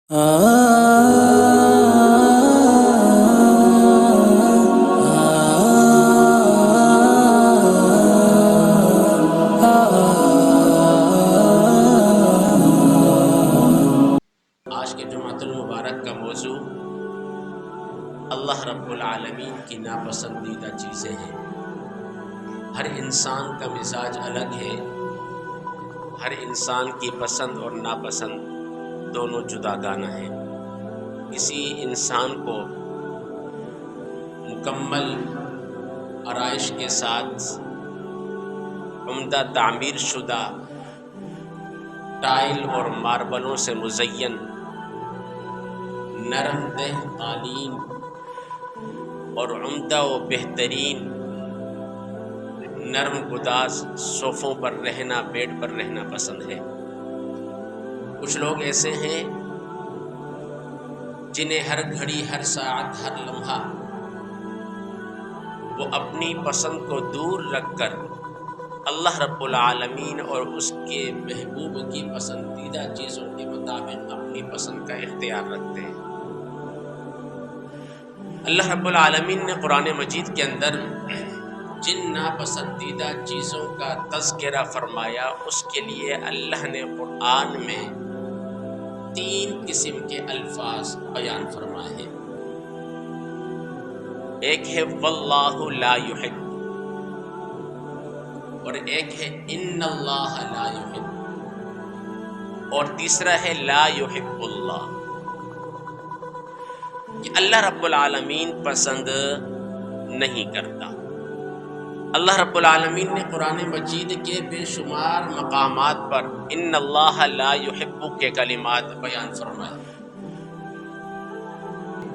آج کے جمعۃ المبارک کا موضوع اللہ رب العالمین کی ناپسندیدہ چیزیں ہیں۔ ہر انسان کا مزاج الگ ہے، ہر انسان کی پسند اور ناپسند دونوں جداگانہ ہیں۔ کسی انسان کو مکمل آرائش کے ساتھ عمدہ تعمیر شدہ ٹائل اور ماربلوں سے مزین نرم دہ قالین اور عمدہ و بہترین نرم گداز صوفوں پر رہنا، بیڈ پر رہنا پسند ہے۔ کچھ لوگ ایسے ہیں جنہیں ہر گھڑی، ہر ساعت، ہر لمحہ وہ اپنی پسند کو دور رکھ کر اللہ رب العالمین اور اس کے محبوب کی پسندیدہ چیزوں کے مطابق اپنی پسند کا اختیار رکھتے ہیں۔ اللہ رب العالمین نے قرآن مجید کے اندر جن ناپسندیدہ چیزوں کا تذکرہ فرمایا، اس کے لیے اللہ نے قرآن میں 3 قسم کے الفاظ بیان فرمائے ہیں۔ ایک ہے واللہ لا یحب، اور ایک ہے ان اللہ لا یحب، اور تیسرا ہے لا یحب اللہ، کہ اللہ رب العالمین پسند نہیں کرتا۔ اللہ رب العالمین نے قرآن مجید کے بے شمار مقامات پر ان اللہ لا یحب کے کلمات بیان فرمائے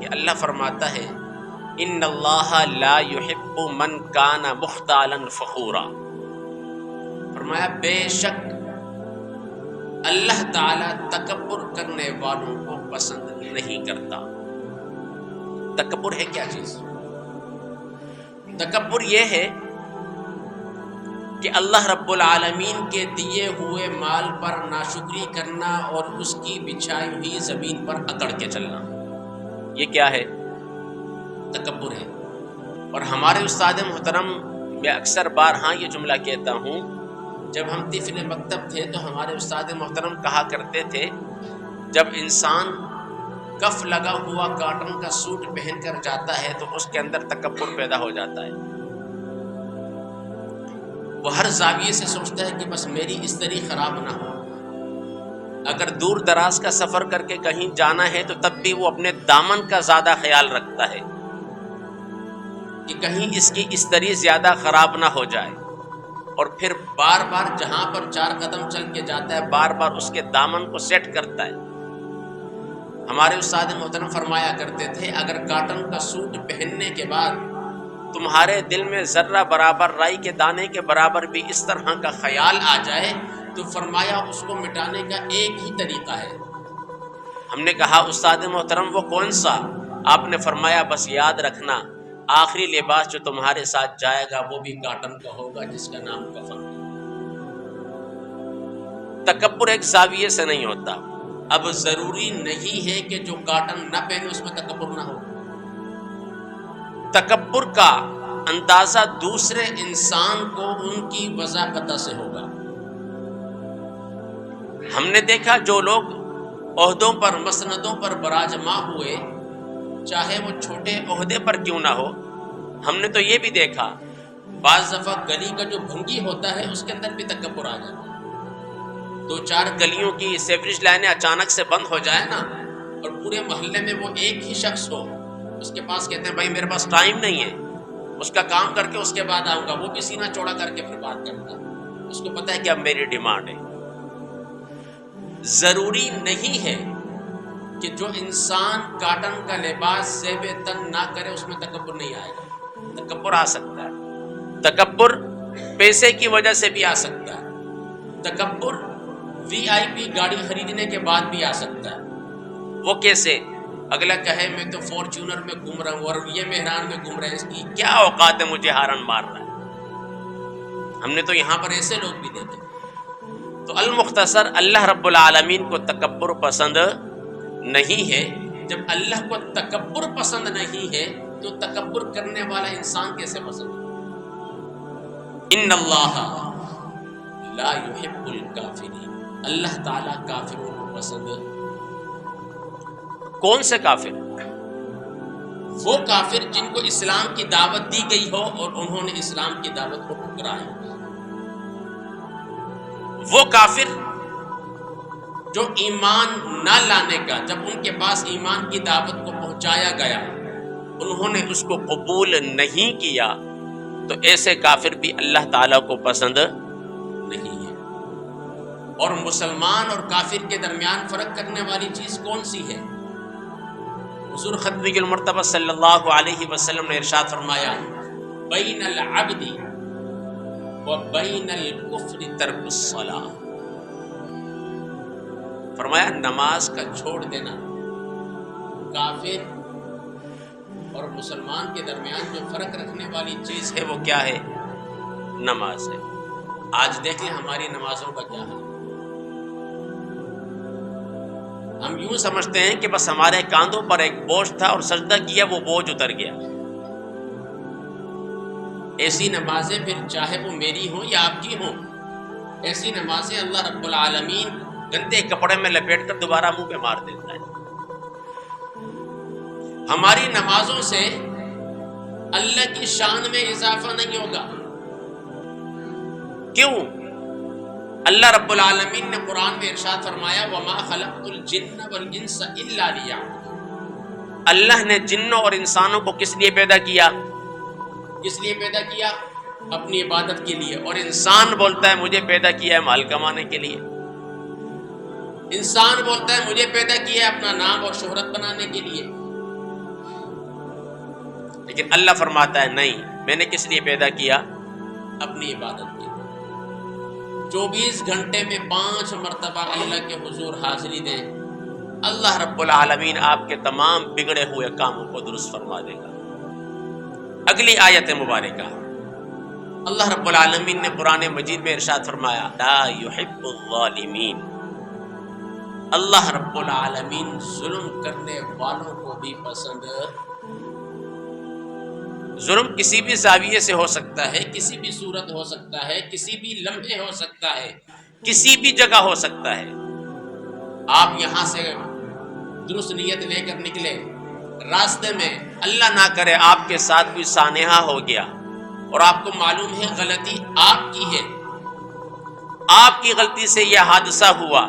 کہ اللہ فرماتا ہے ان اللہ لا یحب من کان مختالا فخورا، فرمایا بے شک اللہ تعالی تکبر کرنے والوں کو پسند نہیں کرتا۔ تکبر ہے کیا چیز؟ تکبر یہ ہے کہ اللہ رب العالمین کے دیے ہوئے مال پر ناشکری کرنا اور اس کی بچھائی ہوئی زمین پر اکڑ کے چلنا، یہ کیا ہے؟ تکبر ہے۔ اور ہمارے استاد محترم، میں اکثر بار یہ جملہ کہتا ہوں، جب ہم طفل مکتب تھے تو ہمارے استاد محترم کہا کرتے تھے جب انسان کف لگا ہوا کاٹن کا سوٹ پہن کر جاتا ہے تو اس کے اندر تکبر پیدا ہو جاتا ہے۔ وہ ہر زاویے سے سوچتا ہے کہ بس میری استری خراب نہ ہو۔ اگر دور دراز کا سفر کر کے کہیں جانا ہے تو تب بھی وہ اپنے دامن کا زیادہ خیال رکھتا ہے کہ کہیں اس کی استری زیادہ خراب نہ ہو جائے، اور پھر بار بار جہاں پر 4 قدم چل کے جاتا ہے بار بار اس کے دامن کو سیٹ کرتا ہے۔ ہمارے استاد محترم فرمایا کرتے تھے اگر کاٹن کا سوٹ پہننے کے بعد تمہارے دل میں ذرہ برابر رائی کے دانے کے برابر بھی اس طرح کا خیال آ جائے تو فرمایا اس کو مٹانے کا ایک ہی طریقہ ہے۔ ہم نے کہا استاد محترم وہ کون سا؟ آپ نے فرمایا بس یاد رکھنا آخری لباس جو تمہارے ساتھ جائے گا وہ بھی کاٹن کا ہوگا، جس کا نام کفن ہے۔ تکبر ایک زاویے سے نہیں ہوتا۔ اب ضروری نہیں ہے کہ جو کاٹن نہ پہنے اس میں تکبر نہ ہو۔ تکبر کا اندازہ دوسرے انسان کو ان کی وضاحت سے ہوگا۔ ہم نے دیکھا جو لوگ عہدوں پر، مسندوں پر براجماع ہوئے، چاہے وہ چھوٹے عہدے پر کیوں نہ ہو، ہم نے تو یہ بھی دیکھا بعض دفعہ گلی کا جو بھنگی ہوتا ہے اس کے اندر بھی تکبر آ جاتا ہے۔ 2-4 گلیوں کی سیوریج لائنیں اچانک سے بند ہو جائے نا، اور پورے محلے میں وہ ایک ہی شخص ہو، اس کے پاس کہتے ہیں بھائی میرے پاس ٹائم نہیں ہے، اس کا کام کر کے اس کے بعد آؤں گا، وہ بھی سینہ چوڑا کر کے پھر بات کرتا ہے، اس کو پتہ ہے کہ اب میری ڈیمانڈ ہے۔ ضروری نہیں ہے کہ جو انسان کاٹن کا لباس زیب تن نہ کرے اس میں تکبر نہیں آئے گا۔ تکبر آ سکتا ہے، تکبر پیسے کی وجہ سے بھی آ سکتا ہے، تکبر VIP گاڑی خریدنے کے بعد بھی آ سکتا ہے۔ وہ کیسے؟ اگلا کہے میں تو فارچونر میں گھوم رہا ہوں اور یہ مہران میں گھوم رہے ہیں، اس کی کیا اوقات ہے مجھے ہارن مار رہا ہے۔ ہم نے تو یہاں پر ایسے لوگ بھی دیکھے۔ تو المختصر اللہ رب العالمین کو تکبر پسند نہیں ہے، جب اللہ کو تکبر پسند نہیں ہے تو تکبر کرنے والا انسان کیسے پسند ہے؟ ان اللہ لا يحب الکافرین، اللہ تعالیٰ کافروں کو پسند۔ کون سے کافر؟ وہ کافر جن کو اسلام کی دعوت دی گئی ہو اور انہوں نے اسلام کی دعوت کو ٹھکرایا، وہ کافر جو ایمان نہ لانے کا، جب ان کے پاس ایمان کی دعوت کو پہنچایا گیا انہوں نے اس کو قبول نہیں کیا، تو ایسے کافر بھی اللہ تعالیٰ کو پسند نہیں ہے۔ اور مسلمان اور کافر کے درمیان فرق کرنے والی چیز کون سی ہے؟ حضور ختمی المرتبہ صلی اللہ علیہ وسلم نے ارشاد فرمایا، بین العبد و بین الکفر ترک الصلاۃ، فرمایا نماز کا چھوڑ دینا کافر اور مسلمان کے درمیان جو فرق رکھنے والی چیز ہے وہ کیا ہے؟ نماز ہے۔ آج دیکھ لیں ہماری نمازوں کا کیا ہے۔ ہم یوں سمجھتے ہیں کہ بس ہمارے کاندھوں پر ایک بوجھ تھا اور سجدہ کیا وہ بوجھ اتر گیا۔ ایسی نمازیں پھر چاہے وہ میری ہوں یا آپ کی ہوں، ایسی نمازیں اللہ رب العالمین گندے کپڑے میں لپیٹ کر دوبارہ منہ پہ مار دیتا ہے۔ ہماری نمازوں سے اللہ کی شان میں اضافہ نہیں ہوگا۔ کیوں؟ اللہ رب العالمین نے قرآن میں ارشاد فرمایا، وَمَا خَلَقْتُ الْجِنَّ وَالْإِنسَ إِلَّا لِيَعْبُدُونِ، اللہ نے جنوں اور انسانوں کو کس لیے پیدا کیا؟ کس لیے پیدا کیا؟ اپنی عبادت کے لیے۔ اور انسان بولتا ہے مجھے پیدا کیا ہے مال کمانے کے لیے، انسان بولتا ہے مجھے پیدا کیا ہے اپنا نام اور شہرت بنانے کے لیے، لیکن اللہ فرماتا ہے نہیں، میں نے کس لیے پیدا کیا؟ اپنی عبادت کے لیے۔ 24 گھنٹے میں 5 مرتبہ اللہ کے حضور حاضری دیں، اللہ رب العالمین آپ کے تمام بگڑے ہوئے کاموں کو درست فرما دے گا۔ اگلی آیت مبارکہ اللہ رب العالمین نے قرآن مجید میں ارشاد فرمایا، لا يحب الظالمین، اللہ رب العالمین ظلم کرنے والوں کو بھی پسند۔ ظلم کسی بھی زاویے سے ہو سکتا ہے، کسی بھی صورت ہو سکتا ہے، کسی بھی لمحے ہو سکتا ہے، کسی بھی جگہ ہو سکتا ہے۔ آپ یہاں سے درست نیت لے کر نکلے، راستے میں اللہ نہ کرے آپ کے ساتھ کوئی سانحہ ہو گیا اور آپ کو معلوم ہے غلطی آپ کی ہے، آپ کی غلطی سے یہ حادثہ ہوا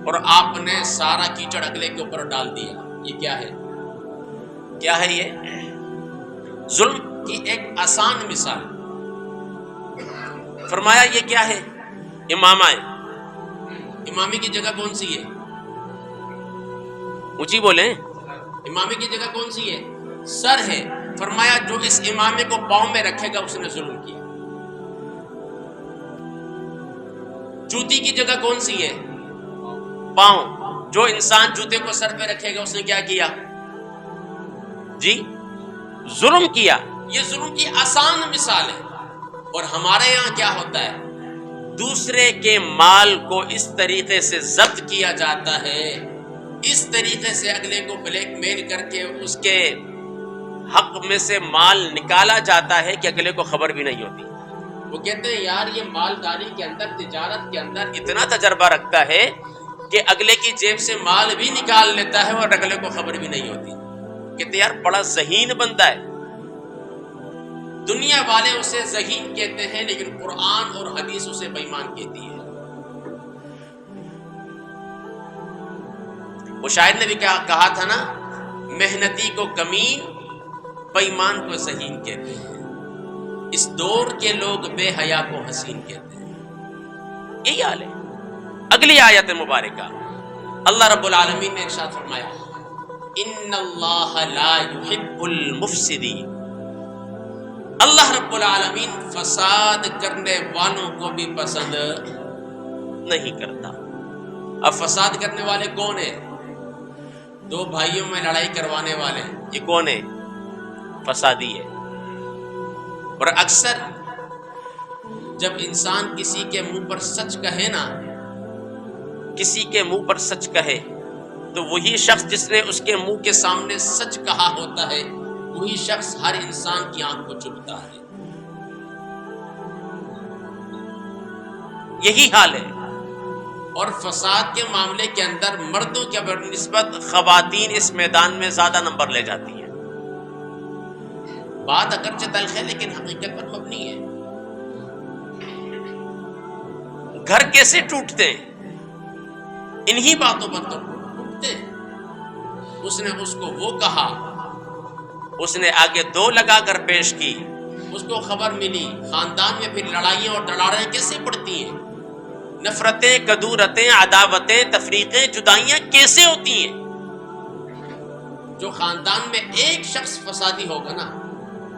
اور آپ نے سارا کیچڑ اگلے کے اوپر ڈال دیا، یہ کیا ہے؟ کیا ہے یہ؟ ظلم کی ایک آسان مثال۔ فرمایا یہ کیا ہے؟ امامہ ہے۔ امامی کی جگہ کون سی ہے؟ اونچی بولیں، امامی کی جگہ کون سی ہے؟ سر ہے۔ فرمایا جو اس امامے کو پاؤں میں رکھے گا اس نے ظلم کیا۔ جوتی کی جگہ کون سی ہے؟ پاؤں۔ جو انسان جوتے کو سر پہ رکھے گا اس نے کیا کیا؟ جی ظلم کیا۔ یہ ظلم کی آسان مثال ہے۔ اور ہمارے یہاں کیا ہوتا ہے؟ دوسرے کے مال کو اس طریقے سے ضبط کیا جاتا ہے، اس طریقے سے اگلے کو بلیک میل کر کے اس کے حق میں سے مال نکالا جاتا ہے کہ اگلے کو خبر بھی نہیں ہوتی۔ وہ کہتے ہیں یار یہ مالداری کے اندر، تجارت کے اندر اتنا تجربہ رکھتا ہے کہ اگلے کی جیب سے مال بھی نکال لیتا ہے اور اگلے کو خبر بھی نہیں ہوتی۔ کہتے یار بڑا ذہین بندہ ہے۔ دنیا والے اسے ذہین کہتے ہیں لیکن قرآن اور حدیث اسے بے ایمان کہتی ہے۔ وہ شاعر نے بھی کہا تھا نا، محنتی کو کمین، بے ایمان کو ذہین کہتے ہیں، اس دور کے لوگ بے حیا کو حسین کہتے ہیں۔ یہی حال ہے۔ اگلی آیت مبارکہ اللہ رب العالمین نے ارشاد فرمایا، ان اللہ لا يحب المفسدین، اللہ رب العالمین فساد کرنے والوں کو بھی پسند نہیں کرتا۔ اب فساد کرنے والے کون ہیں؟ دو بھائیوں میں لڑائی کروانے والے، یہ کون ہے؟ فسادی ہے۔ اور اکثر جب انسان کسی کے منہ پر سچ کہے نا، کسی کے منہ پر سچ کہے تو وہی شخص جس نے اس کے منہ کے سامنے سچ کہا ہوتا ہے وہی شخص ہر انسان کی آنکھ کو چبھتا ہے. یہی حال ہے. اور فساد کے معاملے کے اندر مردوں کے بنسبت خواتین اس میدان میں زیادہ نمبر لے جاتی ہیں. بات اگرچہ تلخ ہے لیکن حقیقت پر مبنی ہے. گھر کیسے ٹوٹتے ہیں؟ انہی باتوں پر تو ٹوٹتے ہیں. اس نے اس کو وہ کہا، اس نے آگے دو لگا کر پیش کی، اس کو خبر ملی، خاندان میں پھر لڑائیاں اور دڑاڑیاں کیسے پڑتی ہیں، نفرتیں، کدورتیں، عداوتیں، تفریقیں، جدائیاں کیسے ہوتی ہیں. جو خاندان میں ایک شخص فسادی ہوگا نا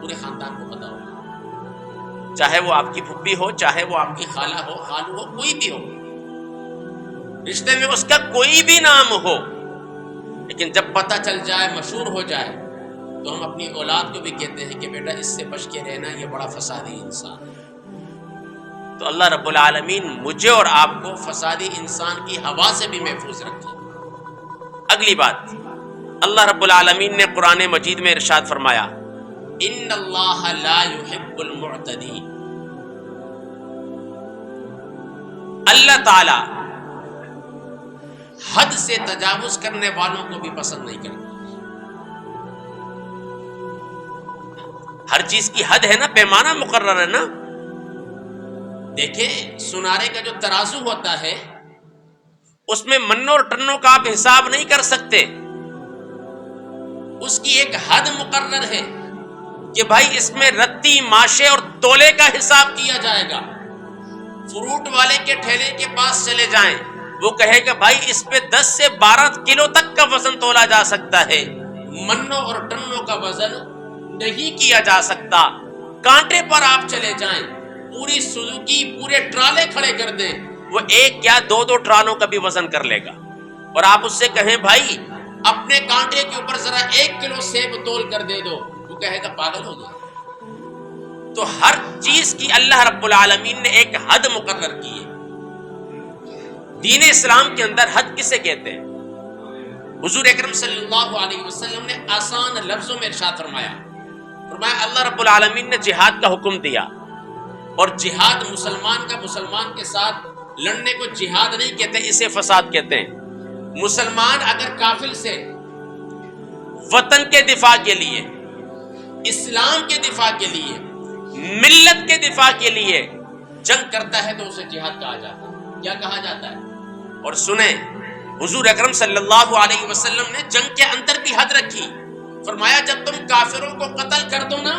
پورے خاندان کو پتا ہوگا، چاہے وہ آپ کی پھپھی ہو، چاہے وہ آپ کی خالہ ہو، خالو ہو، کوئی بھی ہو، رشتے میں اس کا کوئی بھی نام ہو، لیکن جب پتہ چل جائے، مشہور ہو جائے، تو ہم اپنی اولاد کو بھی کہتے ہیں کہ بیٹا اس سے بچ کے رہنا، یہ بڑا فسادی انسان ہے. تو اللہ رب العالمین مجھے اور آپ کو فسادی انسان کی ہوا سے بھی محفوظ رکھے. اگلی بات، اللہ رب العالمین نے قرآن مجید میں ارشاد فرمایا، ان اللہ لا يحب المعتدین. اللہ تعالی حد سے تجاوز کرنے والوں کو بھی پسند نہیں کرتا. ہر چیز کی حد ہے نا، پیمانہ مقرر ہے نا. دیکھیں سنارے کا جو ترازو ہوتا ہے اس میں منوں اور ٹنوں کا آپ حساب نہیں کر سکتے. اس کی ایک حد مقرر ہے کہ بھائی اس میں رتی، ماشے اور تولے کا حساب کیا جائے گا. فروٹ والے کے ٹھیلے کے پاس چلے جائیں، وہ کہے گا بھائی اس پہ 10 سے 12 کلو تک کا وزن تولا جا سکتا ہے، منوں اور ٹنوں کا وزن نہیں کیا جا سکتا. کانٹے پر آپ چلے جائیں، پوری سوزوکی پورے ٹرالے کھڑے کر دیں، وہ ایک یا دو ٹرالوں کا بھی وزن کر لے گا. اور آپ اس سے کہیں بھائی اپنے کانٹے کے اوپر ذرا 1 کلو سیب تول کر دے دو، وہ کہے گا پاگل ہو گیا. تو ہر چیز کی اللہ رب العالمین نے ایک حد مقرر کی ہے. دین اسلام کے اندر حد کسے کہتے ہیں؟ حضور اکرم صلی اللہ علیہ وسلم نے آسان لفظوں میں ارشاد فرمایا اللہ رب العالمین نے جہاد کا حکم دیا، اور جہاد مسلمان کا مسلمان کے ساتھ لڑنے کو جہاد نہیں کہتے، اسے فساد کہتے ہیں. مسلمان اگر کافر سے وطن کے دفاع کے لیے، اسلام کے دفاع کے لیے، ملت کے دفاع کے لیے جنگ کرتا ہے تو اسے جہاد کہا جاتا ہے. کیا کہا جاتا ہے؟ اور سنیں حضور اکرم صلی اللہ علیہ وسلم نے جنگ کے اندر بھی حد رکھی. فرمایا جب تم کافروں کو قتل کر دو نا،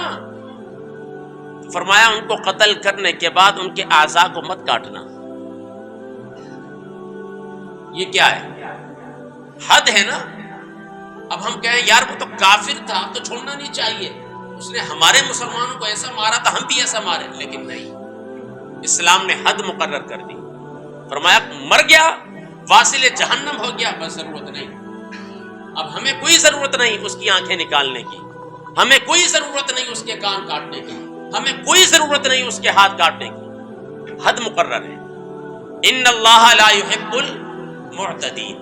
فرمایا ان کو قتل کرنے کے بعد ان کے اعضاء کو مت کاٹنا. یہ کیا ہے؟ حد ہے نا. اب ہم کہیں یار وہ تو کافر تھا تو چھوڑنا نہیں چاہیے، اس نے ہمارے مسلمانوں کو ایسا مارا تھا ہم بھی ایسا مارے، لیکن نہیں، اسلام نے حد مقرر کر دی. فرمایا مر گیا، واصل جہنم ہو گیا، بس ضرورت نہیں. اب ہمیں کوئی ضرورت نہیں اس کی آنکھیں نکالنے کی، ہمیں کوئی ضرورت نہیں اس کے کان کاٹنے کی، ہمیں کوئی ضرورت نہیں اس کے ہاتھ کاٹنے کی. حد مقرر ہے. ان اللہ لا يحب المعتدین.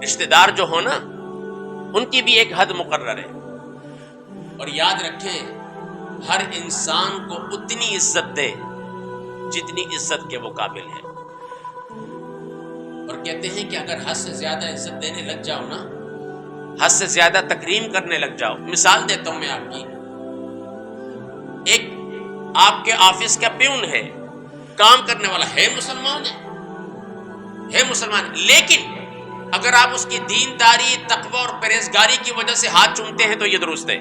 رشتہ دار جو ہو نا ان کی بھی ایک حد مقرر ہے. اور یاد رکھیں ہر انسان کو اتنی عزت دے جتنی عزت کے وہ قابل ہے. اور کہتے ہیں کہ اگر حد سے زیادہ عزت دینے لگ جاؤ نا، حد سے زیادہ تکریم کرنے لگ جاؤ. مثال دیتا ہوں میں آپ کی. ایک آپ کے آفس کا پیون ہے، کام کرنے والا ہے، مسلمان ہے مسلمان، لیکن اگر آپ اس کی دینداری، تقوی اور پرہیزگاری کی وجہ سے ہاتھ چومتے ہیں تو یہ درست ہے.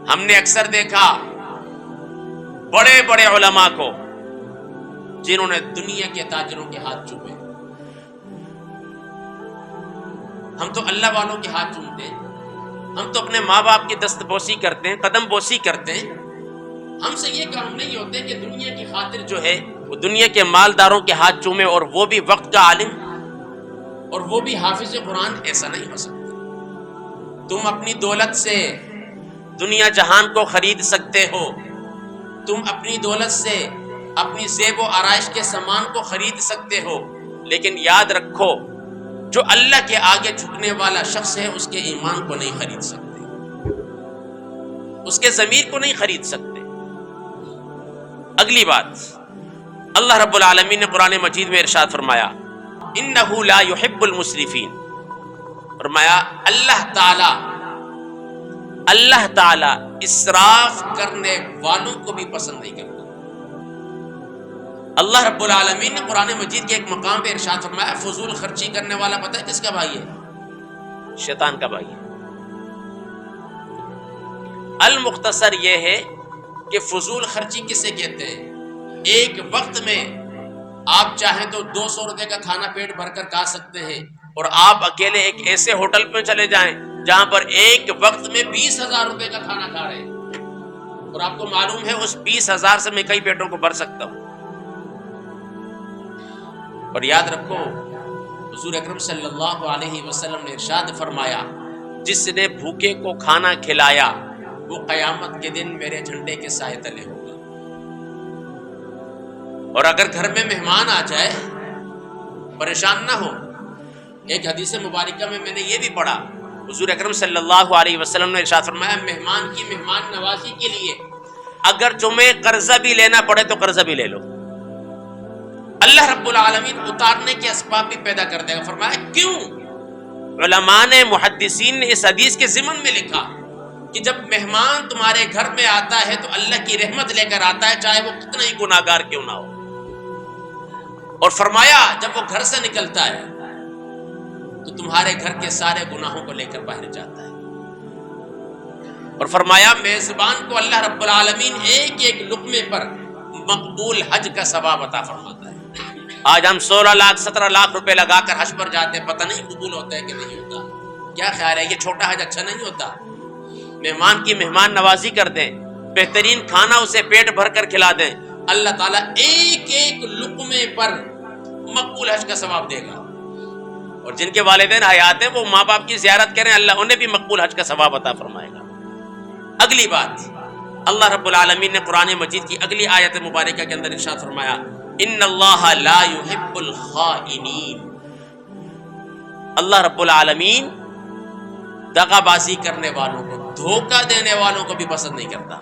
ہم نے اکثر دیکھا بڑے بڑے علماء کو جنہوں نے دنیا کے تاجروں کے ہاتھ چومے. ہم تو اللہ والوں کے ہاتھ چومتے ہیں، ہم تو اپنے ماں باپ کی دست بوسی کرتے ہیں، قدم بوسی کرتے ہیں. ہم سے یہ کام نہیں ہوتے کہ دنیا کی خاطر جو ہے وہ دنیا کے مالداروں کے ہاتھ چومے، اور وہ بھی وقت کا عالم اور وہ بھی حافظ قرآن. ایسا نہیں ہو سکتا. تم اپنی دولت سے دنیا جہان کو خرید سکتے ہو، تم اپنی دولت سے اپنی زیب و آرائش کے سامان کو خرید سکتے ہو، لیکن یاد رکھو جو اللہ کے آگے جھکنے والا شخص ہے اس کے ایمان کو نہیں خرید سکتے، اس کے ضمیر کو نہیں خرید سکتے۔ اگلی بات، اللہ رب العالمین نے قرآن مجید میں ارشاد فرمایا انہ لا یحب المسرفین، فرمایا اللہ تعالی اسراف کرنے والوں کو بھی پسند نہیں کرتا۔ اللہ رب العالمین نے قرآن مجید کے ایک مقام پہ ارشاد فرمایا فضول خرچی کرنے والا پتہ ہے کس کا بھائی ہے؟ شیطان کا بھائی ہے۔ المختصر یہ ہے کہ فضول خرچی کسے کہتے ہیں؟ ایک وقت میں آپ چاہیں تو 200 روپے کا کھانا پیٹ بھر کر کھا سکتے ہیں، اور آپ اکیلے ایک ایسے ہوٹل پہ چلے جائیں جہاں پر ایک وقت میں 20,000 روپے کا کھانا کھا رہے ہیں، اور آپ کو معلوم ہے اس 20,000 سے میں کئی پیٹوں کو بھر سکتا ہوں۔ اور یاد رکھو حضور اکرم صلی اللہ علیہ وسلم نے ارشاد فرمایا جس نے بھوکے کو کھانا کھلایا وہ قیامت کے دن میرے جھنڈے کے سائے تلے ہوگا۔ اور اگر گھر میں مہمان آ جائے پریشان نہ ہو۔ ایک حدیث مبارکہ میں نے یہ بھی پڑھا حضور اکرم صلی اللہ علیہ وسلم نے ارشاد فرمایا مہمان کی مہمان نوازی کے لیے اگر تمہیں قرضہ بھی لینا پڑے تو قرضہ بھی لے لو، اللہ رب العالمین اتارنے کے اسباب بھی پیدا کر دے گا۔ فرمایا کیوں؟ علماء نے محدثین نے اس حدیث کے ضمن میں لکھا کہ جب مہمان تمہارے گھر میں آتا ہے تو اللہ کی رحمت لے کر آتا ہے چاہے وہ کتنا ہی گناہگار کیوں نہ ہو، اور فرمایا جب وہ گھر سے نکلتا ہے تو تمہارے گھر کے سارے گناہوں کو لے کر باہر جاتا ہے، اور فرمایا میزبان کو اللہ رب العالمین ایک ایک لقمے پر مقبول حج کا ثواب عطا فرماتا ہے۔ آج ہم 16 لاکھ 17 لاکھ روپے لگا کر حج پر جاتے ہیں، پتہ نہیں قبول ہوتا ہے کہ نہیں ہوتا۔ کیا خیال ہے یہ چھوٹا حج اچھا نہیں ہوتا؟ مہمان کی مہمان نوازی کر دیں، بہترین کھانا اسے پیٹ بھر کر کھلا دیں، اللہ تعالیٰ ایک ایک لقمے پر مقبول حج کا ثواب دے گا۔ اور جن کے والدین حیات ہیں وہ ماں باپ کی زیارت کریں، اللہ انہیں بھی مقبول حج کا ثواب عطا فرمائے گا۔ اگلی بات، اللہ رب العالمین نے قرآن مجید کی اگلی آیت مبارکہ کے اندر ارشاد فرمایا ان اللہ لا يحب الخائنین، اللہ رب العالمین دغا بازی کرنے والوں کو، دھوکہ دینے والوں کو بھی پسند نہیں کرتا۔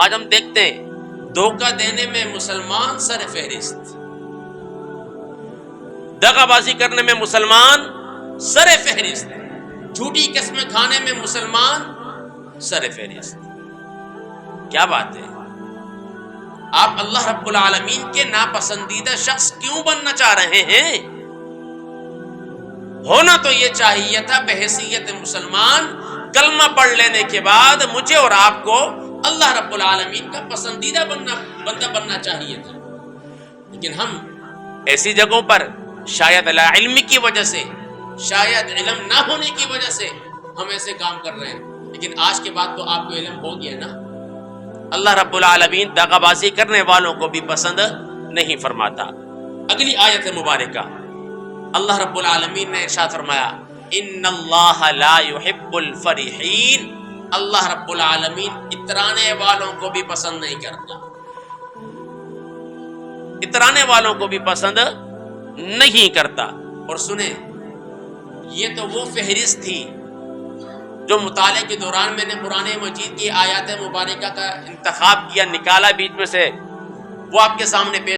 آج ہم دیکھتے ہیں دھوکہ دینے میں مسلمان سر فہرست، دغا بازی کرنے میں مسلمان سر فہرست، جھوٹی قسمیں کھانے میں مسلمان سر فہرست۔ کیا بات ہے؟ آپ اللہ رب العالمین کے ناپسندیدہ شخص کیوں بننا چاہ رہے ہیں؟ ہونا تو یہ چاہیے تھا بحیثیت مسلمان کلمہ پڑھ لینے کے بعد مجھے اور آپ کو اللہ رب العالمین کا پسندیدہ بندہ بننا چاہیے تھا، لیکن ہم ایسی جگہوں پر شاید لا علم کی وجہ سے، شاید علم نہ ہونے کی وجہ سے ہم ایسے کام کر رہے ہیں، لیکن آج کے بعد تو آپ کو علم ہو گیا نا۔ اللہ رب العالمین دغا بازی کرنے والوں کو بھی پسند نہیں فرماتا۔ اگلی آیت مبارکہ اللہ رب العالمین نے ارشاد فرمایا ان اللہ لا يحب الفرحین، اللہ رب العالمین اترانے والوں کو بھی پسند نہیں کرتا، اترانے والوں کو بھی پسند نہیں کرتا۔ اور سنیں یہ تو وہ فہرست تھی جو مطالعے کے دوران میں نے قرآن مجید کی آیات مبارکہ کا انتخاب کیا، نکالا بیچ میں سے، وہ آپ کے سامنے پیش